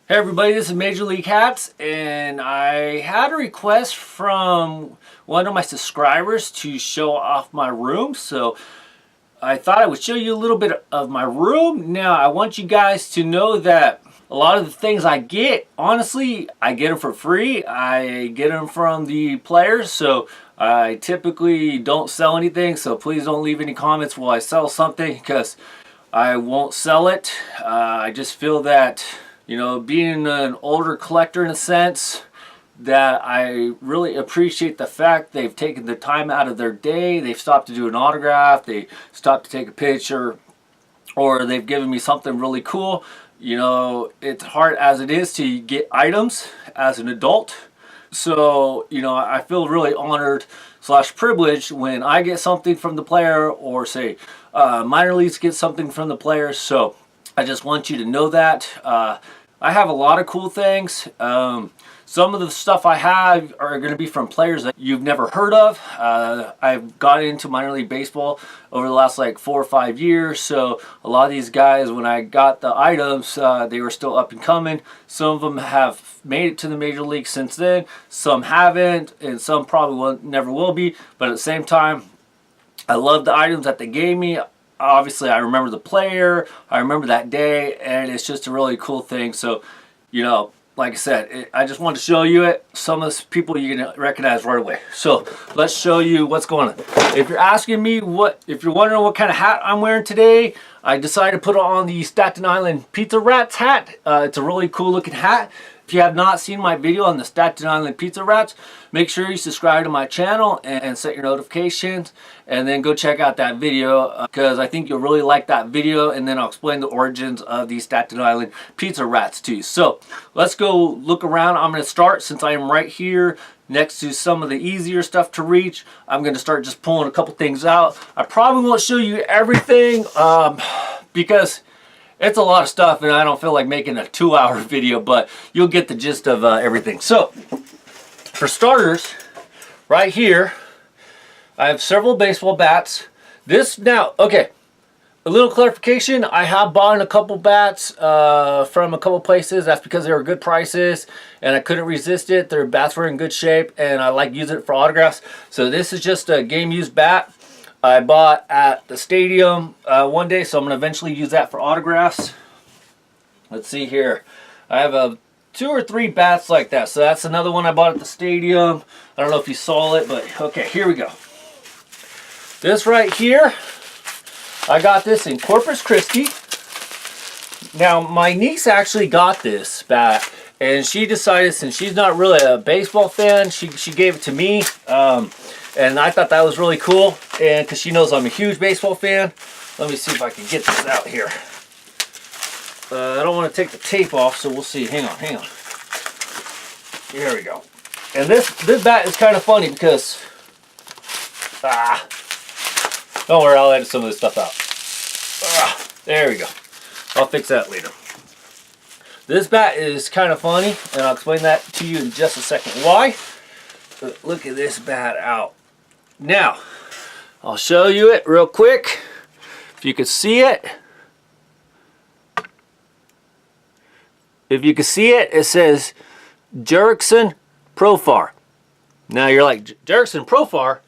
Hey everybody, this is Major League Hats, and I had a request from one of my subscribers to show off my room, so I thought I would show you a little bit of my room. Now, I want you guys to know that a lot of the things I get, honestly, I get them for free. I get them from the players, so I typically don't sell anything, so please don't leave any comments while I sell something, because I won't sell it. I just feel that, you know, being an older collector in a sense, that I really appreciate the fact they've taken the time out of their day. They've stopped to do an autograph, they stopped to take a picture, or they've given me something really cool. You know, it's hard as it is to get items as an adult. So, you know, I feel really honored / privileged when I get something from the player, or say minor leagues get something from the players. So I just want you to know that. I have a lot of cool things. Some of the stuff I have are going to be from players that you've never heard of. I've got into minor league baseball over the last like 4 or 5 years, so a lot of these guys, when I got the items, they were still up and coming. Some of them have made it to the major league since then, some haven't, and some probably never will be. But at the same time, I love the items that they gave me. Obviously, I remember the player, I remember that day, and it's just a really cool thing. So, you know, like I said, I just wanted to show you it. Some of the people you can recognize right away. So let's show you what's going on. If you're asking me if you're wondering what kind of hat I'm wearing today, I decided to put on the Staten Island Pizza Rats hat. It's a really cool looking hat. If you have not seen my video on the Staten Island Pizza Rats, make sure you subscribe to my channel and set your notifications, and then go check out that video, because I think you'll really like that video, and then I'll explain the origins of the Staten Island Pizza Rats to you. So let's go look around. I'm going to start, since I am right here next to some of the easier stuff to reach, I'm going to start just pulling a couple things out. I probably won't show you everything because it's a lot of stuff, and I don't feel like making a 2-hour video, but you'll get the gist of everything. So, for starters, right here, I have several baseball bats. Okay, a little clarification. I have bought a couple bats from a couple places. That's because they were good prices, and I couldn't resist it. Their bats were in good shape, and I like using it for autographs. So this is just a game-used bat I bought at the stadium one day, so I'm going to eventually use that for autographs. Let's see here. I have 2 or 3 bats like that. So that's another one I bought at the stadium. I don't know if you saw it, but okay, here we go. This right here, I got this in Corpus Christi. Now, my niece actually got this bat, and she decided, since she's not really a baseball fan, she gave it to me. And I thought that was really cool, and because she knows I'm a huge baseball fan. Let me see if I can get this out here. I don't want to take the tape off, so we'll see. Hang on. Here we go. And this bat is kind of funny because, don't worry, I'll edit some of this stuff out. There we go. I'll fix that later. This bat is kind of funny, and I'll explain that to you in just a second why. But look at this bat out. Now, I'll show you it real quick. If you can see it. If you can see it, it says Jurickson Profar. Now you're like, Jurickson Profar?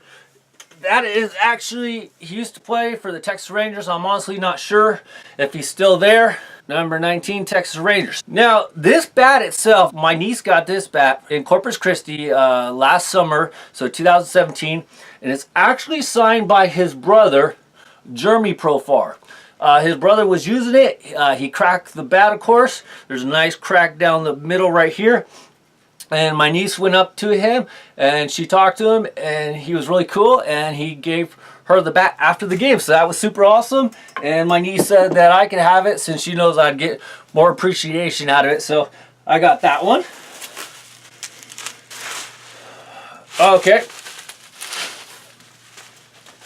That is actually, he used to play for the Texas Rangers. I'm honestly not sure if he's still there. Number 19, Texas Rangers. Now, this bat itself, my niece got this bat in Corpus Christi last summer, so 2017, and it's actually signed by his brother, Jeremy Profar. His brother was using it. He cracked the bat, of course. There's a nice crack down the middle right here. And my niece went up to him, and she talked to him, and he was really cool, and he gave her the bat after the game. So that was super awesome, and my niece said that I could have it since she knows I'd get more appreciation out of it. So I got that one. Okay.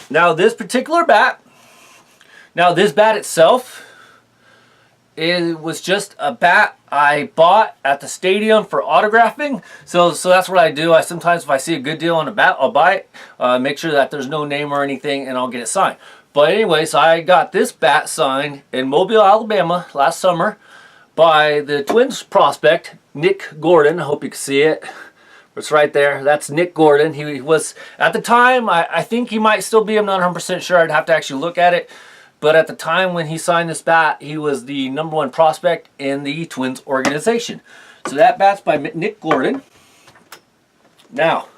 Now this particular bat, this bat itself, it was just a bat I bought at the stadium for autographing. So that's what I do. Sometimes if I see a good deal on a bat, I'll buy it. Make sure that there's no name or anything, and I'll get it signed. But anyways, I got this bat signed in Mobile, Alabama last summer by the Twins prospect, Nick Gordon. I hope you can see it. It's right there. That's Nick Gordon. He was, at the time, I think he might still be, I'm not 100% sure. I'd have to actually look at it. But at the time when he signed this bat, he was the #1 prospect in the Twins organization. So that bat's by Nick Gordon. Now,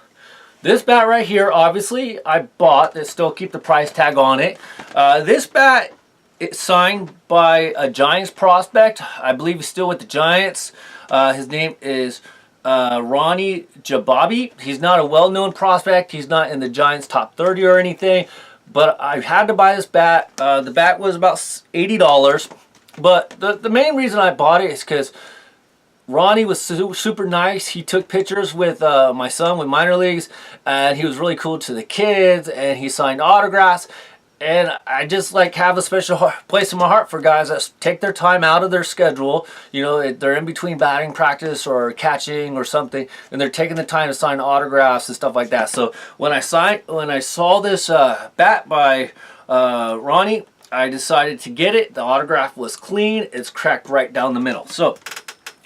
this bat right here, obviously, I bought. They still keep the price tag on it. This bat, it's signed by a Giants prospect. I believe he's still with the Giants. His name is Ronnie Jababi. He's not a well-known prospect. He's not in the Giants top 30 or anything. But I had to buy this bat. The bat was about $80. But the main reason I bought it is because Ronnie was super nice. He took pictures with my son with minor leagues, and he was really cool to the kids, and he signed autographs. And I just like have a special place in my heart for guys that take their time out of their schedule. You know, they're in between batting practice or catching or something, and they're taking the time to sign autographs and stuff like that. So when I saw this bat by Ronnie, I decided to get it. The autograph was clean. It's cracked right down the middle. So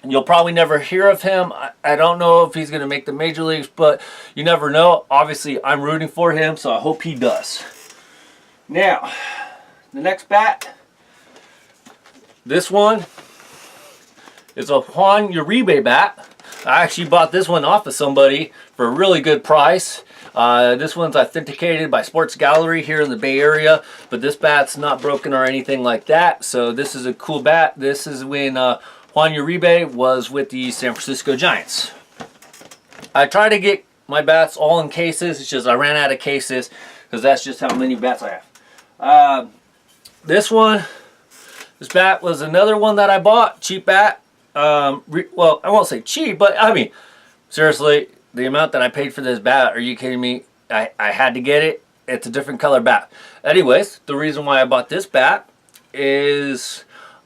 you'll probably never hear of him. I don't know if he's going to make the major leagues, but you never know. Obviously, I'm rooting for him, so I hope he does. Now, the next bat, this one is a Juan Uribe bat. I actually bought this one off of somebody for a really good price. This one's authenticated by Sports Gallery here in the Bay Area, but this bat's not broken or anything like that. So this is a cool bat. This is when Juan Uribe was with the San Francisco Giants. I try to get my bats all in cases. It's just I ran out of cases because that's just how many bats I have. This bat was another one that I bought. Cheap bat. Well, I won't say cheap, but I mean, seriously, the amount that I paid for this bat, are you kidding me? I had to get it. It's a different color bat. Anyways, the reason why I bought this bat is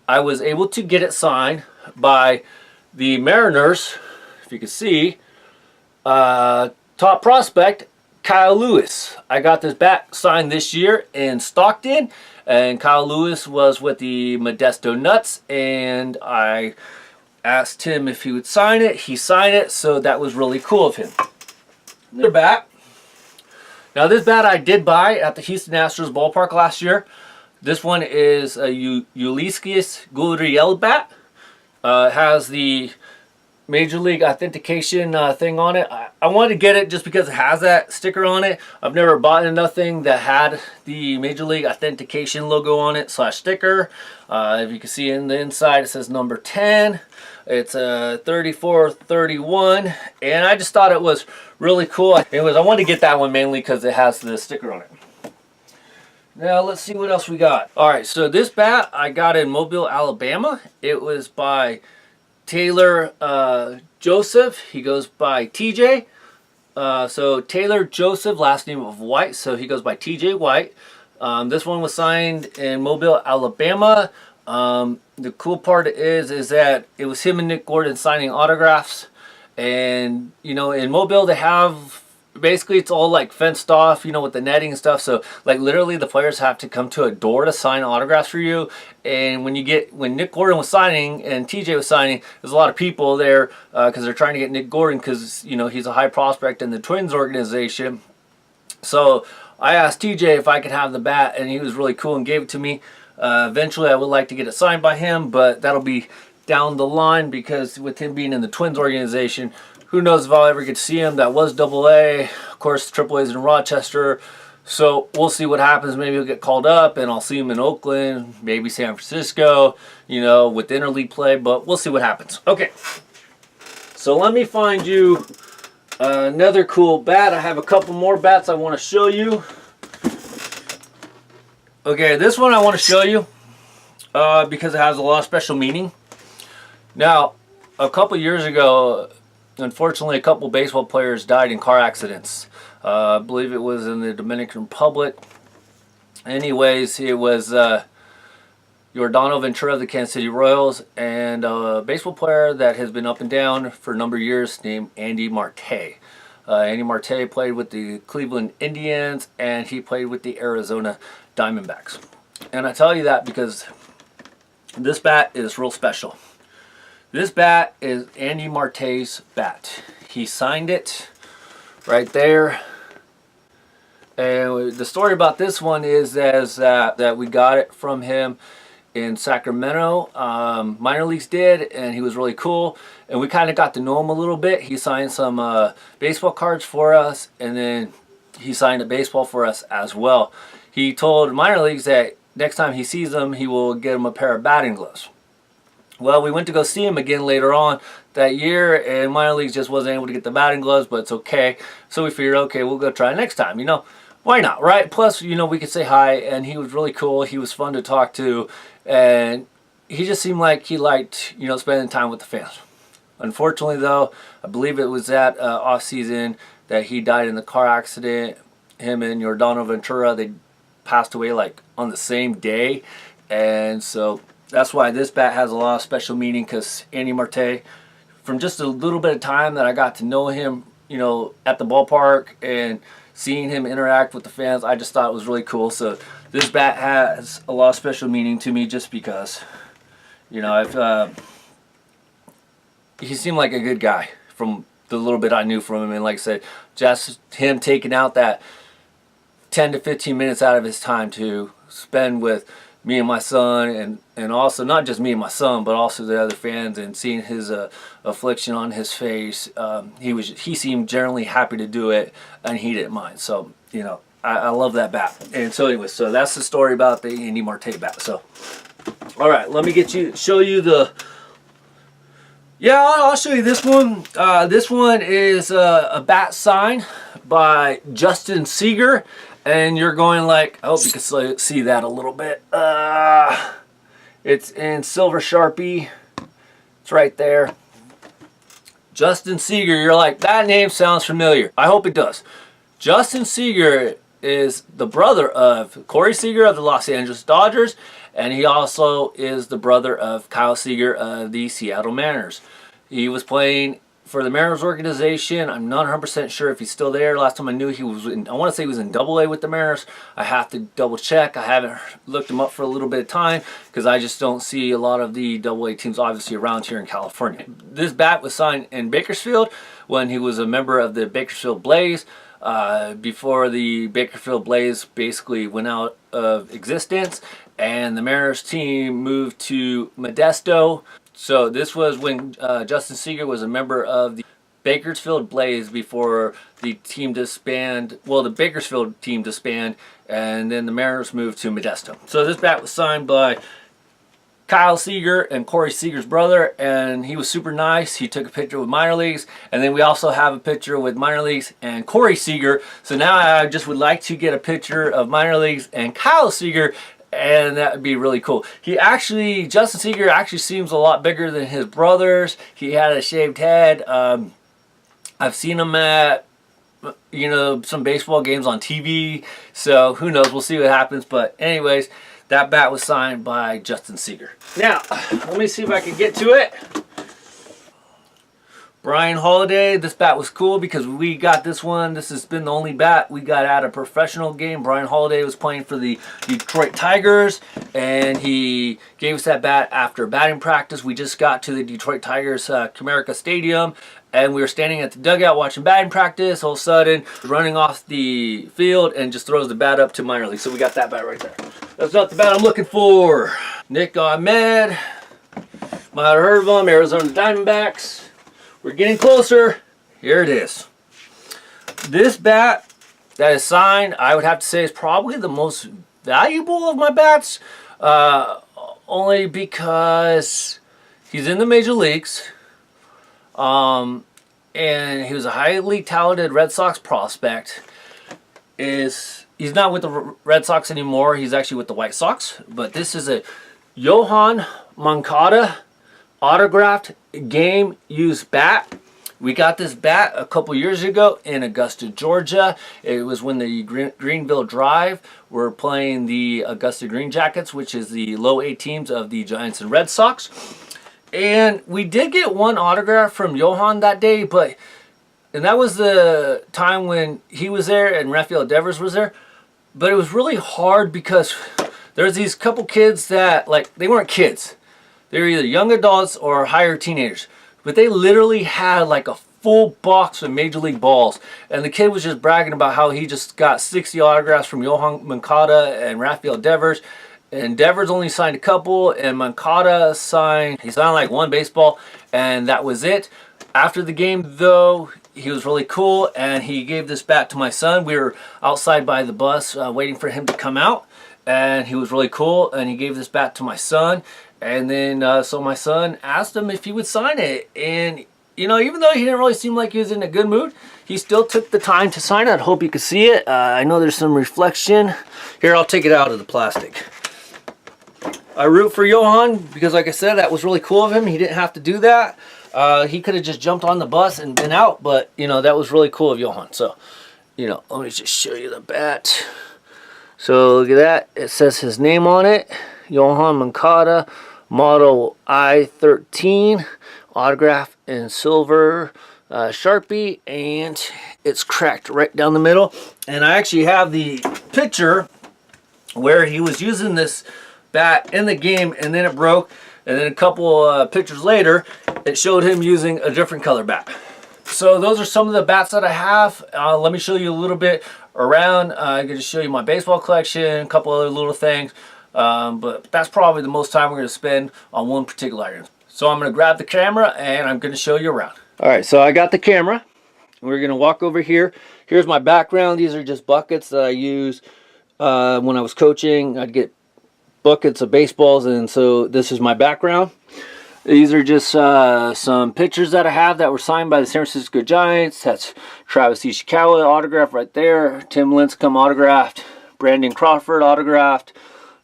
I was able to get it signed by the Mariners, if you can see, top prospect, Kyle Lewis. I got this bat signed this year in Stockton, and Kyle Lewis was with the Modesto Nuts, and I asked him if he would sign it. He signed it, so that was really cool of him. Another bat. Now this bat I did buy at the Houston Astros ballpark last year. This one is a Ulysses Gurriel bat. It has the Major League authentication thing on it. I wanted to get it just because it has that sticker on it. I've never bought nothing that had the Major League authentication logo on it / sticker. If you can see in the inside, it says number 10. It's 3431, and I just thought it was really cool. Anyways, I wanted to get that one mainly because it has the sticker on it. Now let's see what else we got. All right, so this bat I got in Mobile, Alabama. It was by Taylor Joseph. He goes by TJ. So Taylor Joseph, last name of White, so he goes by TJ White. This one was signed in Mobile, Alabama. The cool part is that it was him and Nick Gordon signing autographs. And you know, in Mobile they have, basically it's all like fenced off, you know, with the netting and stuff. So like literally the players have to come to a door to sign autographs for you. And when Nick Gordon was signing and TJ was signing, there's a lot of people there because they're trying to get Nick Gordon because, you know, he's a high prospect in the Twins organization. So I asked TJ if I could have the bat, and he was really cool and gave it to me. Eventually I would like to get it signed by him, but that'll be down the line because with him being in the Twins organization, who knows if I'll ever get to see him. That was AA. Of course, AAA is in Rochester. So we'll see what happens. Maybe he'll get called up and I'll see him in Oakland, maybe San Francisco, you know, with interleague play, but we'll see what happens. Okay, so let me find you another cool bat. I have a couple more bats I want to show you. Okay, this one I want to show you because it has a lot of special meaning. Now, a couple years ago, unfortunately, a couple baseball players died in car accidents. I believe it was in the Dominican Republic. Anyways, it was Yordano Ventura of the Kansas City Royals and a baseball player that has been up and down for a number of years named Andy Marte. Andy Marte played with the Cleveland Indians and he played with the Arizona Diamondbacks. And I tell you that because this bat is real special. This bat is Andy Marte's bat. He signed it right there. And the story about this one is that we got it from him in Sacramento. Minor leagues did, and he was really cool. And we kind of got to know him a little bit. He signed some baseball cards for us, and then he signed a baseball for us as well. He told minor leagues that next time he sees them, he will get him a pair of batting gloves. Well, we went to go see him again later on that year, and minor leagues just wasn't able to get the batting gloves, but it's okay. So we figured, okay, we'll go try next time, you know. Why not, right? Plus, you know, we could say hi, and he was really cool. He was fun to talk to, and he just seemed like he liked, you know, spending time with the fans. Unfortunately, though, I believe it was that off-season that he died in the car accident. Him and Yordano Ventura, they passed away like on the same day, and so that's why this bat has a lot of special meaning, because Andy Marte, from just a little bit of time that I got to know him, you know, at the ballpark and seeing him interact with the fans, I just thought it was really cool. So this bat has a lot of special meaning to me just because, you know, he seemed like a good guy from the little bit I knew from him. And like I said, just him taking out that 10 to 15 minutes out of his time to spend with me and my son, and also not just me and my son, but also the other fans, and seeing his affliction on his face, he seemed generally happy to do it, and he didn't mind. So, you know, I love that bat. And so anyway, so that's the story about the Andy Marte bat. So, all right, let me show you the. Yeah, I'll show you this one. This one is a bat sign by Justin Seeger. And you're going like, I hope you can see that a little bit. It's in silver Sharpie. It's right there. Justin Seeger, you're like, that name sounds familiar. I hope it does. Justin Seeger is the brother of Corey Seager of the Los Angeles Dodgers, and he also is the brother of Kyle Seager of the Seattle Mariners. He was playing for the Mariners organization. I'm not 100% sure if he's still there. Last time I knew he was in, I want to say he was in Double-A with the Mariners. I have to double check. I haven't looked him up for a little bit of time because I just don't see a lot of the Double-A teams obviously around here in California. This bat was signed in Bakersfield when he was a member of the Bakersfield Blaze. Before the Bakersfield Blaze basically went out of existence and the Mariners team moved to Modesto. So this was when Justin Seeger was a member of the Bakersfield Blaze before the team disbanded. Well, the Bakersfield team disbanded, and then the Mariners moved to Modesto. So this bat was signed by Kyle Seager and Corey Seager's brother, and he was super nice. He took a picture with minor leagues, and then we also have a picture with minor leagues and Corey Seager. So now I just would like to get a picture of minor leagues and Kyle Seager, and that would be really cool. Justin Seeger actually seems a lot bigger than his brothers. He had a shaved head. I've seen him at, you know, some baseball games on TV. So who knows? We'll see what happens. But anyways, that bat was signed by Justin Seeger. Now, let me see if I can get to it. Brian Holiday, this bat was cool because we got this one. This has been the only bat we got at a professional game. Brian Holiday was playing for the Detroit Tigers, and he gave us that bat after batting practice. We just got to the Detroit Tigers Comerica Stadium, and we were standing at the dugout watching batting practice. All of a sudden, running off the field and just throws the bat up to minor league. So we got that bat right there. That's not the bat I'm looking for. Nick Ahmed, might have heard of him, Arizona Diamondbacks. We're getting closer. Here it is. This bat that is signed, I would have to say, is probably the most valuable of my bats. Only because he's in the major leagues. And he was a highly talented Red Sox prospect. He's not with the Red Sox anymore. He's actually with the White Sox. But this is a Yohan Moncada autographed game used bat. We got this bat a couple years ago in Augusta, Georgia. It was when the Greenville Drive were playing the Augusta Green Jackets, which is the low A teams of the Giants and Red Sox. And we did get one autograph from Johan that day, and that was the time when he was there and Rafael Devers was there. But it was really hard because there's these couple kids that, like, they weren't kids. They were either young adults or higher teenagers. But they literally had like a full box of Major League balls. And the kid was just bragging about how he just got 60 autographs from Yohan Moncada and Rafael Devers. And Devers only signed a couple, and Moncada signed like one baseball, and that was it. After the game, though, he was really cool, and he gave this bat to my son. We were outside by the bus waiting for him to come out, and he was really cool, and he gave this bat to my son. And then, so my son asked him if he would sign it, and you know, even though he didn't really seem like he was in a good mood, he still took the time to sign it. I hope you can see it. I know there's some reflection. Here, I'll take it out of the plastic. I root for Johan because, like I said, that was really cool of him. He didn't have to do that. He could have just jumped on the bus and been out, but, you know, that was really cool of Johan. So, you know, let me just show you the bat. So, look at that. It says his name on it. Johan Moncada, model I-13, autograph in silver Sharpie, and it's cracked right down the middle. And I actually have the picture where he was using this bat in the game, and then it broke, and then a couple pictures later it showed him using a different color bat. So those are some of the bats that I have. Let me show you a little bit around. I'm going to show you my baseball collection, a couple other little things, but that's probably the most time we're going to spend on one particular item. So I'm going to grab the camera and I'm going to show you around. Alright, so I got the camera. We're going to walk over here. Here's my background. These are just buckets that I use when I was coaching. I'd get buckets of baseballs, and so this is my background. These are just some pictures that I have that were signed by the San Francisco Giants. That's Travis Ishikawa autographed right there, Tim Lincecum autographed, Brandon Crawford autographed,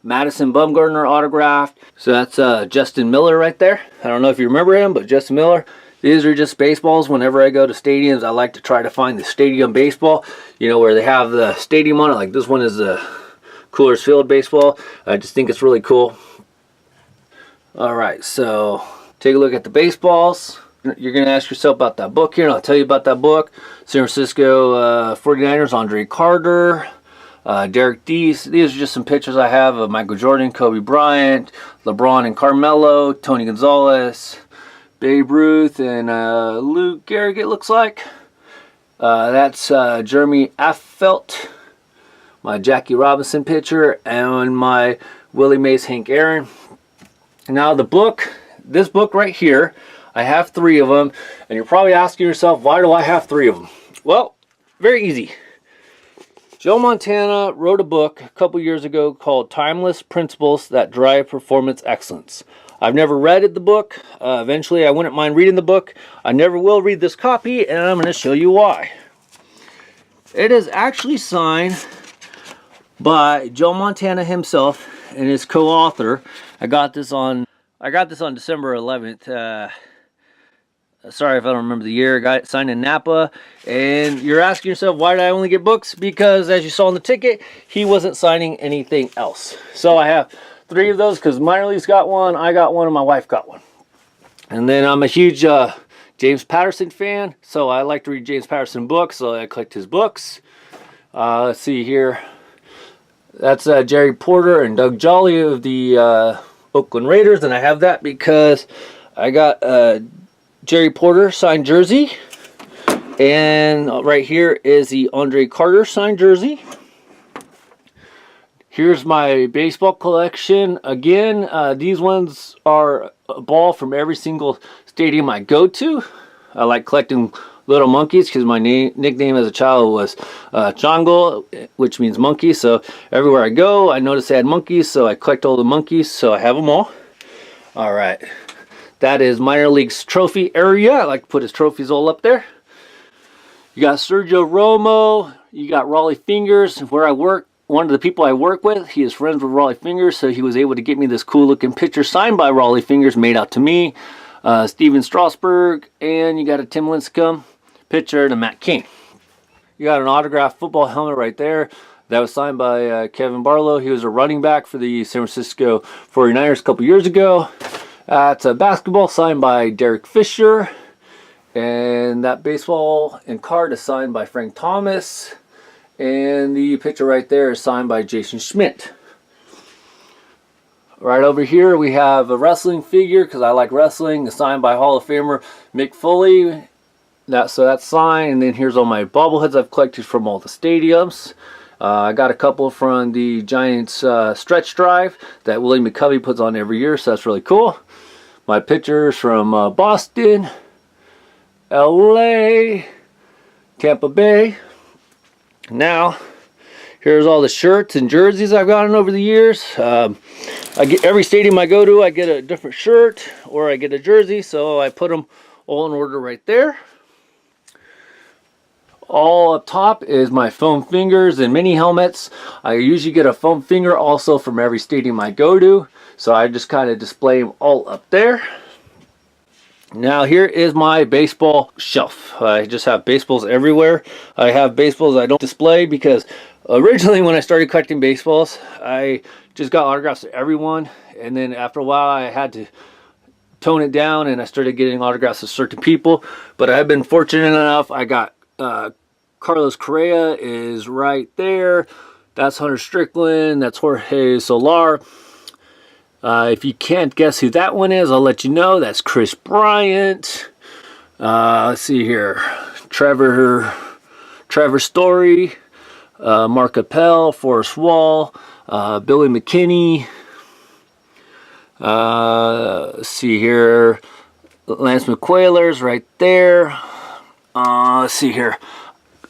Madison Bumgarner autographed. So that's Justin Miller right there. I don't know if you remember him, but Justin Miller. These are just baseballs. Whenever I go to stadiums, I like to try to find the stadium baseball, you know, where they have the stadium on it. Like this one is the Coors Field baseball. I just think it's really cool. Alright, so take a look at the baseballs. You're going to ask yourself about that book here, and I'll tell you about that book. San Francisco 49ers, Andre Carter, Derek Deese. These are just some pictures I have of Michael Jordan, Kobe Bryant, LeBron and Carmelo, Tony Gonzalez, Babe Ruth, and Lou Gehrig, it looks like. That's Jeremy Affeldt. My Jackie Robinson picture, and my Willie Mays Hank Aaron. Now the book, this book right here, I have 3 of them, and you're probably asking yourself, why do I have 3 of them? Well, very easy. Joe Montana wrote a book a couple years ago called Timeless Principles That Drive Performance Excellence. I've never read the book. Eventually I wouldn't mind reading the book. I never will read this copy, and I'm going to show you why. It is actually signed by Joe Montana himself and his co-author. I got this on December 11th. Sorry if I don't remember the year. I got it signed in Napa. And you're asking yourself, why did I only get books? Because as you saw in the ticket, he wasn't signing anything else. So I have 3 of those because minor league's got one, I got one, and my wife got one. And then I'm a huge James Patterson fan, so I like to read James Patterson books, so I collect his books. Let's see here. That's Jerry Porter and Doug Jolly of the Oakland Raiders, and I have that because I got Jerry Porter signed jersey, and right here is the Andre Carter signed jersey. Here's my baseball collection. Again, these ones are a ball from every single stadium I go to. I like collecting little monkeys because my nickname as a child was Chongo, which means monkey. So everywhere I go, I notice they had monkeys, so I collect all the monkeys, so I have them all. All right, that is minor league's trophy area. I like to put his trophies all up there. You got Sergio Romo, you got Raleigh Fingers. Where I work, one of the people I work with, he is friends with Raleigh Fingers, so he was able to get me this cool looking picture signed by Raleigh Fingers, made out to me. Steven Strasburg, and you got a Tim Lincecum picture to Matt King. You got an autographed football helmet right there. That was signed by Kevin Barlow. He was a running back for the San Francisco 49ers a couple years ago. It's a basketball signed by Derek Fisher. And that baseball and card is signed by Frank Thomas. And the picture right there is signed by Jason Schmidt. Right over here we have a wrestling figure because I like wrestling, signed by Hall of Famer Mick Foley. So that's signed. And then here's all my bobbleheads I've collected from all the stadiums. I got a couple from the Giants stretch drive that Willie McCovey puts on every year, so that's really cool. My pictures from Boston, LA, Tampa Bay. Now, here's all the shirts and jerseys I've gotten over the years. I get every stadium I go to, I get a different shirt or I get a jersey, so I put them all in order right there. All up top is my foam fingers and mini helmets. I usually get a foam finger also from every stadium I go to, so I just kind of display them all up there. Now here is my baseball shelf. I just have baseballs everywhere. I have baseballs I don't display because originally when I started collecting baseballs, I just got autographs to everyone, and then after a while I had to tone it down and I started getting autographs to certain people. But I've been fortunate enough, I got Carlos Correa is right there. That's Hunter Strickland. That's Jorge Soler. If you can't guess who that one is, I'll let you know. That's Chris Bryant. Let's see here. Trevor Story. Mark Appel. Forrest Wall. Billy McKinney. Let's see here. Lance McQuailers right there. Let's see here.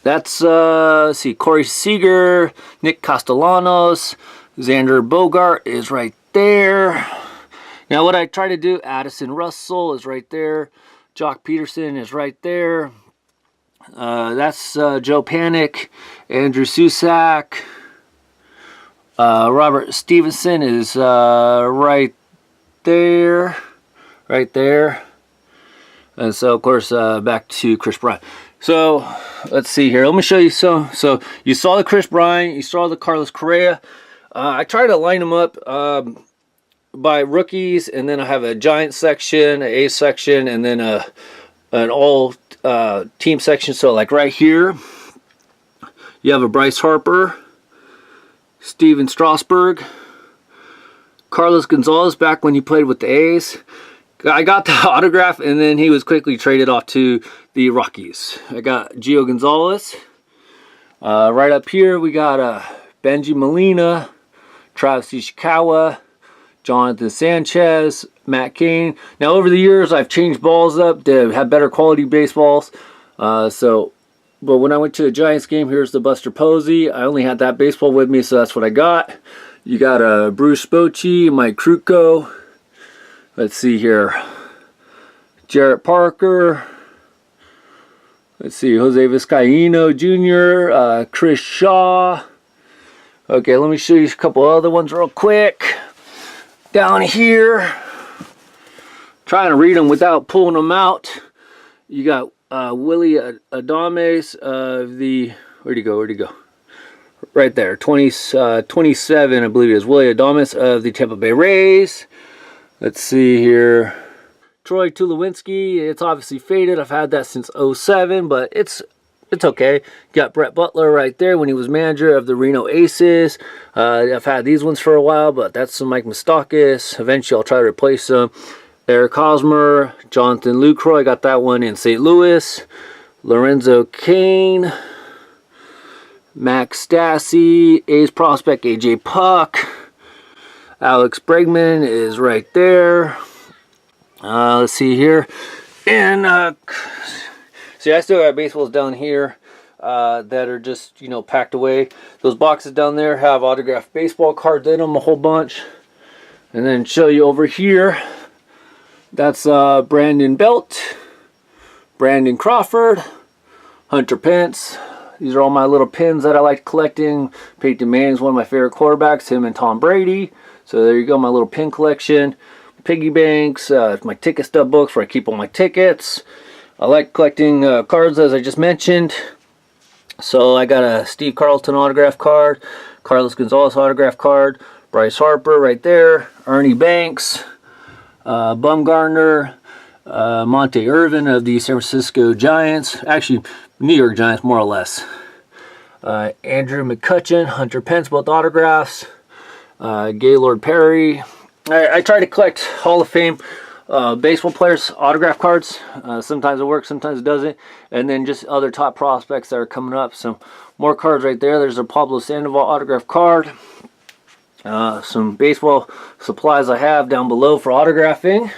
That's let's see, Corey Seager, Nick Castellanos, Xander Bogart is right there. Now what I try to do, Addison Russell is right there. Jock Peterson is right there. That's Joe Panic, Andrew Susak. Robert Stevenson is right there. Right there. And so, of course, back to Chris Bryant. So, let's see here. Let me show you some. So, you saw the Chris Bryant. You saw the Carlos Correa. I try to line them up by rookies. And then I have a Giant section, an A section, and then an all team section. So, like right here, you have a Bryce Harper, Steven Strasburg, Carlos Gonzalez back when he played with the A's. I got the autograph, and then he was quickly traded off to the Rockies. I got Gio Gonzalez. Right up here, we got Benji Molina, Travis Ishikawa, Jonathan Sanchez, Matt Cain. Now, over the years, I've changed balls up to have better quality baseballs. But when I went to a Giants game, here's the Buster Posey. I only had that baseball with me, so that's what I got. You got Bruce Bochy, Mike Krukow. Let's see here. Jarrett Parker. Let's see. Jose Vizcaíno Jr. Chris Shaw. Okay, let me show you a couple other ones real quick. Down here. Trying to read them without pulling them out. You got Willie Adames of the... Where'd he go? Right there. 27, I believe it is. Willie Adames of the Tampa Bay Rays. Let's see here. Troy Tulowitzki. It's obviously faded. I've had that since 07, but it's okay. Got Brett Butler right there when he was manager of the Reno Aces. I've had these ones for a while, but that's some Mike Moustakas. Eventually, I'll try to replace them. Eric Hosmer, Jonathan Lucroy. Got that one in St. Louis. Lorenzo Cain. Max Stassi. A's prospect AJ Puck. Alex Bregman is right there. Let's see here. And, see, I still got baseballs down here that are just, packed away. Those boxes down there have autographed baseball cards in them, a whole bunch. And then show you over here. That's Brandon Belt, Brandon Crawford, Hunter Pence. These are all my little pins that I like collecting. Peyton Manning's one of my favorite quarterbacks, him and Tom Brady. So there you go, my little pin collection. Piggy banks, my ticket stub books where I keep all my tickets. I like collecting cards, as I just mentioned. So I got a Steve Carlton autograph card, Carlos Gonzalez autograph card, Bryce Harper right there, Ernie Banks, Bumgarner, Monte Irvin of the San Francisco Giants. Actually, New York Giants, more or less. Andrew McCutcheon, Hunter Pence, both autographs. Gaylord Perry, I try to collect Hall of Fame baseball players autograph cards. Sometimes it works, sometimes it doesn't. And then just other top prospects that are coming up. Some more cards right there. There's a Pablo Sandoval autograph card. Some baseball supplies I have down below for autographing.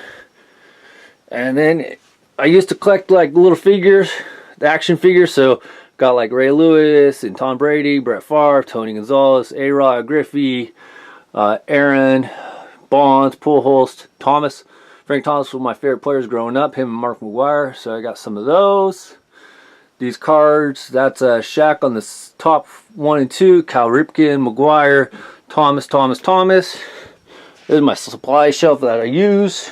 And then I used to collect like little figures, the action figures. So got like Ray Lewis and Tom Brady, Brett Favre, Tony Gonzalez, A-Rod, Griffey, Aaron, Bonds, Pujols, Thomas. Frank Thomas was my favorite players growing up, him and Mark McGwire, so I got some of those. These cards, that's Shaq on the top 1 and 2, Cal Ripken, McGwire, Thomas. This is my supply shelf that I use.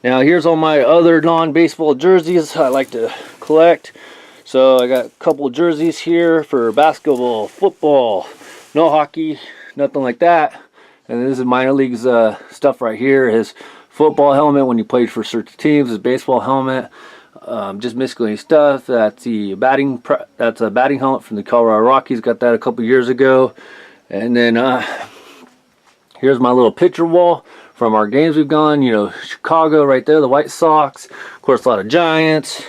Now here's all my other non-baseball jerseys I like to collect. So I got a couple of jerseys here for basketball, football, no hockey, nothing like that. And this is minor leagues stuff right here. His football helmet when he played for certain teams. His baseball helmet. Just miscellaneous stuff. That's a batting helmet from the Colorado Rockies. Got that a couple years ago. And then here's my little picture wall from our games we've gone. You know, Chicago right there, the White Sox. Of course, a lot of Giants.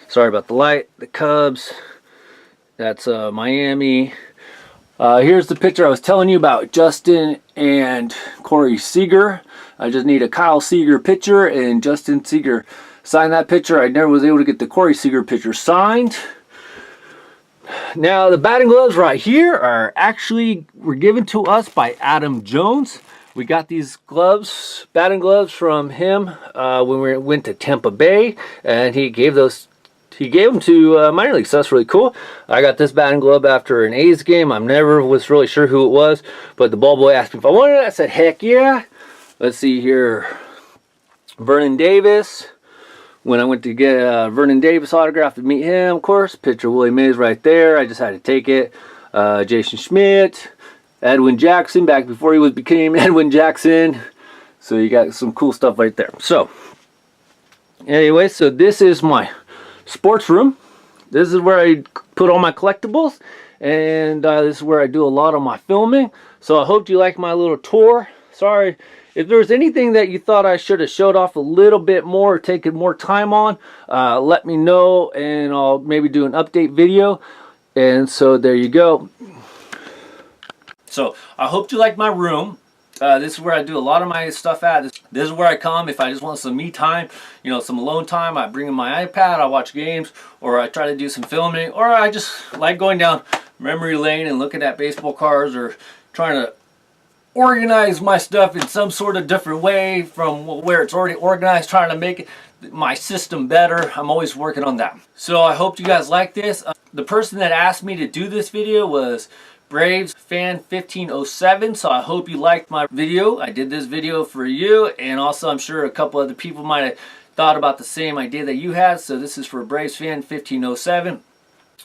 Sorry about the light. The Cubs. That's Miami. Here's the picture I was telling you about, Justin and Corey Seager. I just need a Kyle Seager picture and Justin Seager signed that picture. I never was able to get the Corey Seager picture signed. Now the batting gloves right here were given to us by Adam Jones. We got these gloves, batting gloves from him when we went to Tampa Bay, and he gave them to minor league, so that's really cool. I got this batting glove after an A's game. I never was really sure who it was, but the ball boy asked me if I wanted it. I said, heck yeah. Let's see here. Vernon Davis. When I went to get Vernon Davis autograph to meet him, of course, picture of Willie Mays right there. I just had to take it. Jason Schmidt. Edwin Jackson, back before he became Edwin Jackson. So you got some cool stuff right there. So, anyway, so this is my sports room. This is where I put all my collectibles, and this is where I do a lot of my filming. So I hope you like my little tour. Sorry if there's anything that you thought I should have showed off a little bit more or taken more time on. Let me know, and I'll maybe do an update video. And so there you go. So I hope you like my room. This is where I do a lot of my stuff at. This is where I come if I just want some me time, you know, some alone time. I bring in my iPad, I watch games, or I try to do some filming, or I just like going down memory lane and looking at baseball cards, or trying to organize my stuff in some sort of different way from where it's already organized, trying to make my system better. I'm always working on that. So I hope you guys like this. The person that asked me to do this video was Braves Fan 1507, so I hope you liked my video. I did this video for you, and also I'm sure a couple other people might have thought about the same idea that you had. So this is for Braves Fan 1507.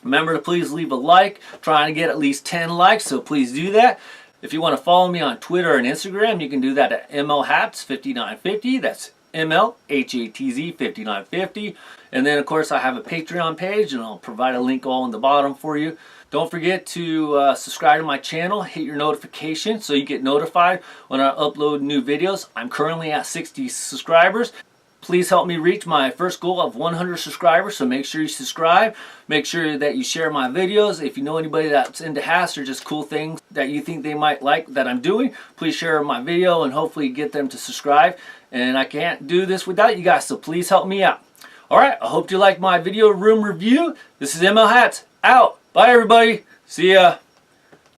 Remember to please leave a like. I'm trying to get at least 10 likes, so please do that. If you want to follow me on Twitter and Instagram, you can do that at MLHatz5950. That's MLHATZ 5950. And then of course I have a Patreon page, and I'll provide a link all in the bottom for you. Don't forget to subscribe to my channel, hit your notification so you get notified when I upload new videos. I'm currently at 60 subscribers. Please help me reach my first goal of 100 subscribers, so make sure you subscribe. Make sure that you share my videos. If you know anybody that's into hats or just cool things that you think they might like that I'm doing, please share my video and hopefully get them to subscribe. And I can't do this without you guys, so please help me out. Alright, I hope you like my video room review. This is ML Hats, out. Bye everybody. See ya.